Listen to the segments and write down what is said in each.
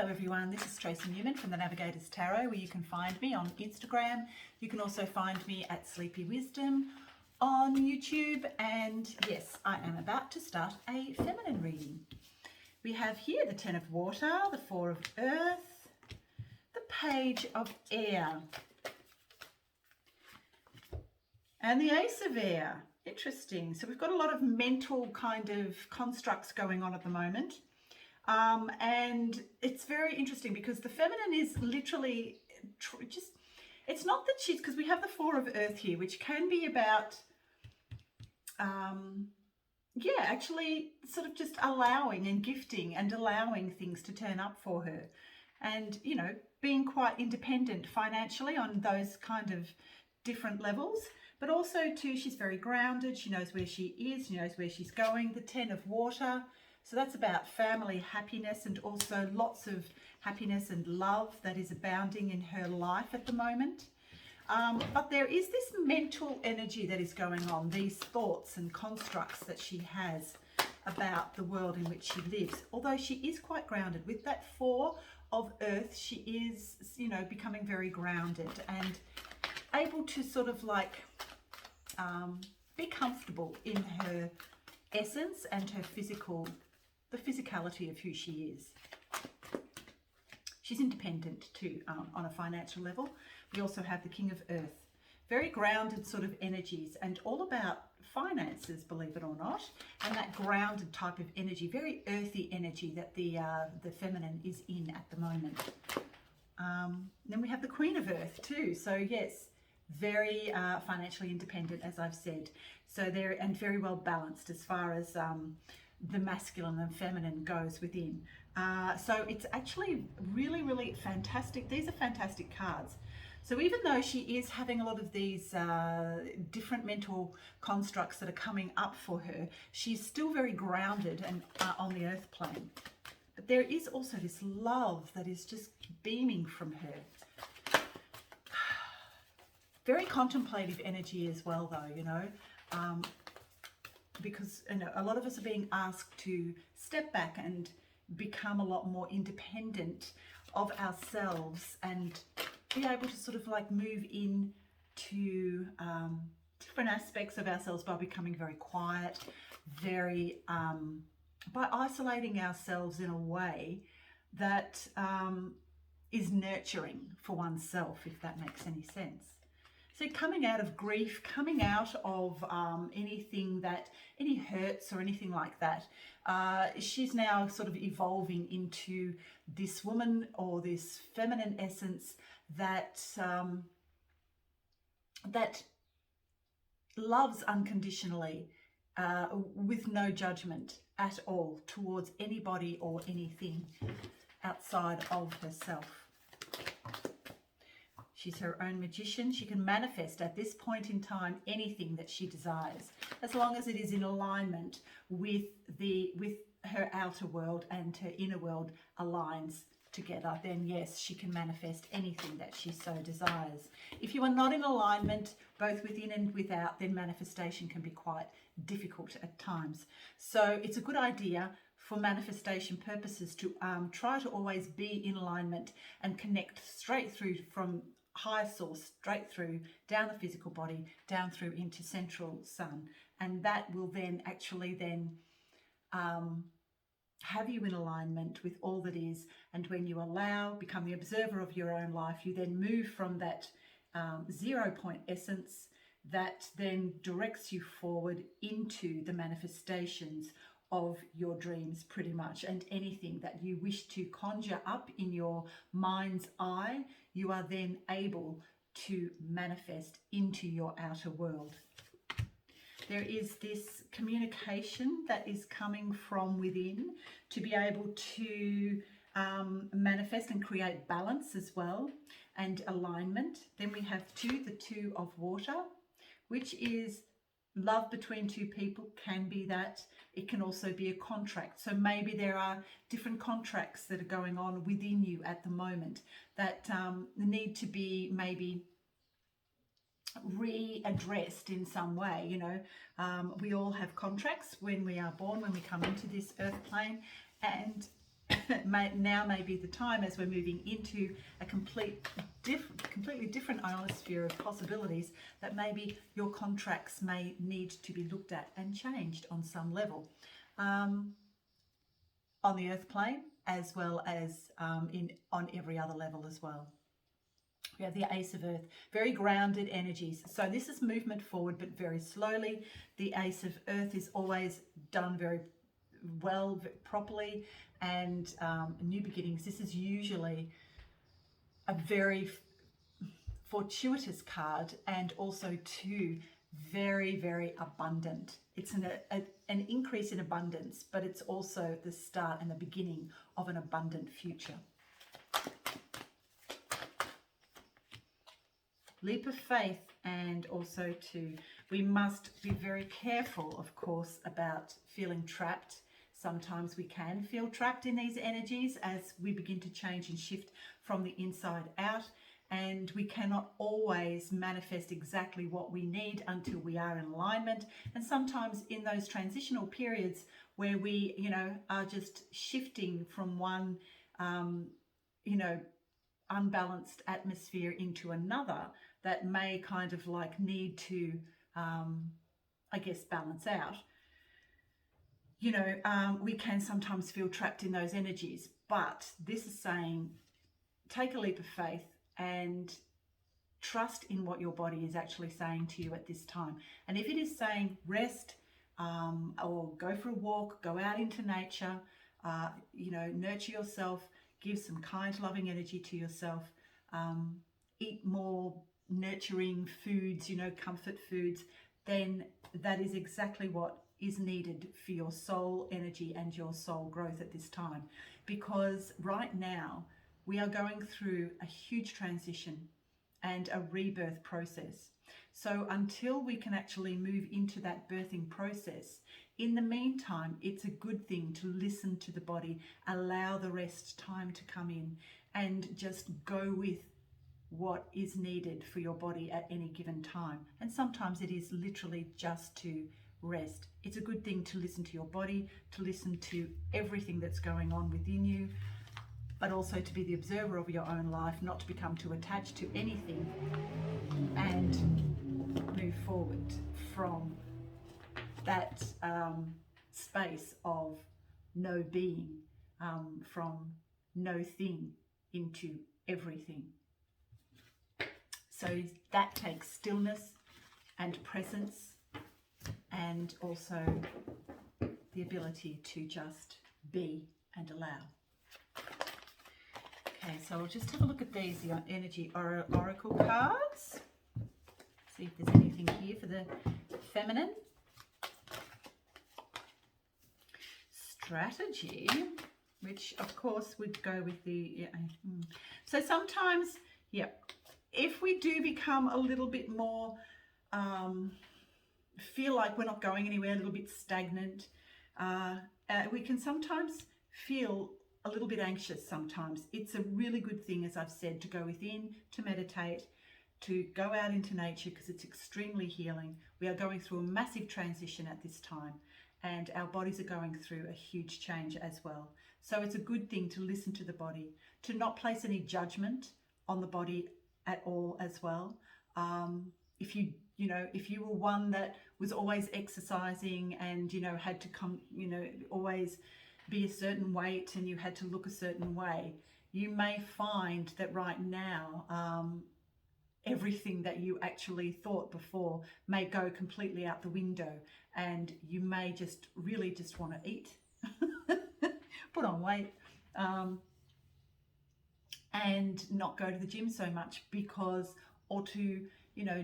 Hello everyone, this is Tracy Newman from the Navigators Tarot, where you can find me on Instagram. You can also find me at Sleepy Wisdom on YouTube, and yes, I am about to start a feminine reading. We have here the Ten of Water, the Four of Earth, the Page of Air, and the Ace of Air. Interesting. So we've got a lot of mental kind of constructs going on at the moment. And it's very interesting because the feminine is literally just, it's not that she's, because we have the Four of Earth here, which can be about, actually sort of just allowing and gifting and allowing things to turn up for her. And, you know, being quite independent financially on those kind of different levels. But also too, she's very grounded. She knows where she is. She knows where she's going. The Ten of Water. So that's about family happiness and also lots of happiness and love that is abounding in her life at the moment. But there is this mental energy that is going on, these thoughts and constructs that she has about the world in which she lives. Although she is quite grounded. With that Four of Earth, she is, you know, becoming very grounded and able to sort of like be comfortable in her essence and her the physicality of who she is. She's independent too on a financial level. We also have the King of Earth. Very grounded sort of energies and all about finances, believe it or not, and that grounded type of energy, very earthy energy that the feminine is in at the moment. Then we have the Queen of Earth too. So yes, very financially independent, as I've said. So they're, and very well balanced as far as the masculine and feminine goes within. So it's actually really, really fantastic. These are fantastic cards. So even though she is having a lot of these different mental constructs that are coming up for her, she's still very grounded and on the earth plane. But there is also this love that is just beaming from her. Very contemplative energy as well, though, you know. Because, you know, a lot of us are being asked to step back and become a lot more independent of ourselves and be able to sort of like move in to different aspects of ourselves by becoming very quiet, very by isolating ourselves in a way that is nurturing for oneself, if that makes any sense. So coming out of grief, coming out of anything that, any hurts or anything like that, she's now sort of evolving into this woman or this feminine essence that that loves unconditionally, with no judgment at all towards anybody or anything outside of herself. She's her own magician. She can manifest at this point in time anything that she desires, as long as it is in alignment with her outer world and her inner world aligns together. Then yes, she can manifest anything that she so desires. If you are not in alignment, both within and without, then manifestation can be quite difficult at times. So it's a good idea for manifestation purposes to try to always be in alignment and connect straight through from higher source, straight through, down the physical body, down through into central sun. And that will then actually then have you in alignment with all that is. And when you allow, become the observer of your own life, you then move from that 0 point essence that then directs you forward into the manifestations of your dreams, pretty much, and anything that you wish to conjure up in your mind's eye, you are then able to manifest into your outer world. There is this communication that is coming from within to be able to manifest and create balance as well, and alignment. Then we have the Two of Water, which is love between two people. Can be that. It can also be a contract. So maybe there are different contracts that are going on within you at the moment that need to be maybe readdressed in some way. You know, we all have contracts when we are born, when we come into this earth plane, and now may be the time, as we're moving into a completely different ionosphere of possibilities, that maybe your contracts may need to be looked at and changed on some level, on the earth plane, as well as on every other level as well. We have the Ace of Earth, very grounded energies. So this is movement forward, but very slowly. The Ace of Earth is always done very well, properly, and new beginnings. This is usually a very fortuitous card, and also too very, very abundant. It's an increase in abundance, but it's also the start and the beginning of an abundant future. Leap of faith, and also too, we must be very careful, of course, about feeling trapped. Sometimes we can feel trapped in these energies as we begin to change and shift from the inside out, and we cannot always manifest exactly what we need until we are in alignment. And sometimes in those transitional periods where we, are just shifting from one, unbalanced atmosphere into another, that may kind of like need to, balance out. We can sometimes feel trapped in those energies, but this is saying, take a leap of faith and trust in what your body is actually saying to you at this time. And if it is saying rest, or go for a walk, go out into nature, nurture yourself, give some kind, loving energy to yourself, eat more nurturing foods, comfort foods, then that is exactly what is needed for your soul energy and your soul growth at this time. Because right now we are going through a huge transition and a rebirth process. So until we can actually move into that birthing process, in the meantime, it's a good thing to listen to the body, allow the rest time to come in, and just go with what is needed for your body at any given time. And sometimes it is literally just to rest. It's a good thing to listen to your body, to listen to everything that's going on within you, but also to be the observer of your own life, not to become too attached to anything, and move forward from that space of no being, from no thing into everything. So that takes stillness and presence, and also the ability to just be and allow. Okay, so I'll just have a look at these, the energy oracle cards. See if there's anything here for the feminine. Strategy, which of course would go with the, So sometimes, if we do become a little bit more, feel like we're not going anywhere, a little bit stagnant, we can sometimes feel a little bit anxious sometimes. It's a really good thing, as I've said, to go within, to meditate, to go out into nature, because it's extremely healing. We are going through a massive transition at this time, and our bodies are going through a huge change as well. So it's a good thing to listen to the body, to not place any judgment on the body at all as well. If you were one that was always exercising and, had to come, always be a certain weight, and you had to look a certain way, you may find that right now, everything that you actually thought before may go completely out the window, and you may just really just want to eat, put on weight, and not go to the gym so much, or to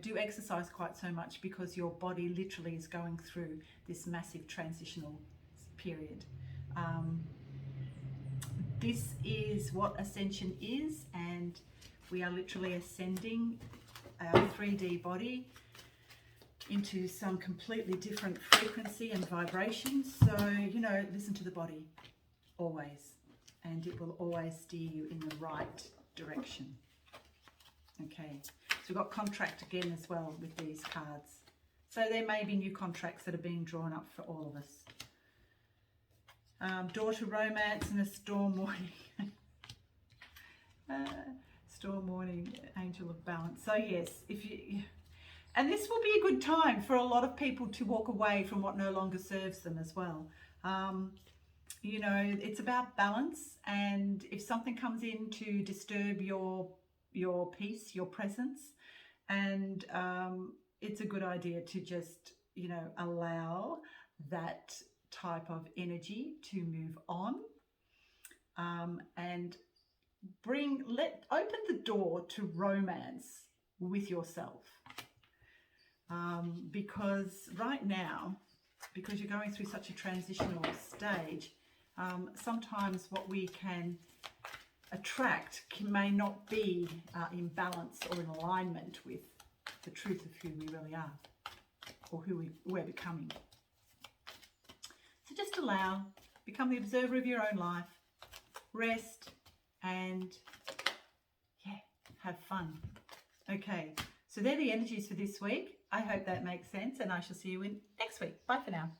do exercise quite so much, because your body literally is going through this massive transitional period. This is what ascension is, and we are literally ascending our 3D body into some completely different frequency and vibration. So, listen to the body always, and it will always steer you in the right direction. Okay, so we've got contract again as well with these cards. So there may be new contracts that are being drawn up for all of us. Door to romance and a storm warning. Storm warning, angel of balance. So yes, and this will be a good time for a lot of people to walk away from what no longer serves them as well. You know, it's about balance, and if something comes in to disturb your peace, your presence, and it's a good idea to just, you know, allow that type of energy to move on, and open the door to romance with yourself, because right now, because you're going through such a transitional stage, sometimes what we can attract may not be in balance or in alignment with the truth of who we really are, or who we're becoming. So just become the observer of your own life, rest, and yeah, have fun. Okay, so they're the energies for this week. I hope that makes sense, and I shall see you in next week. Bye for now.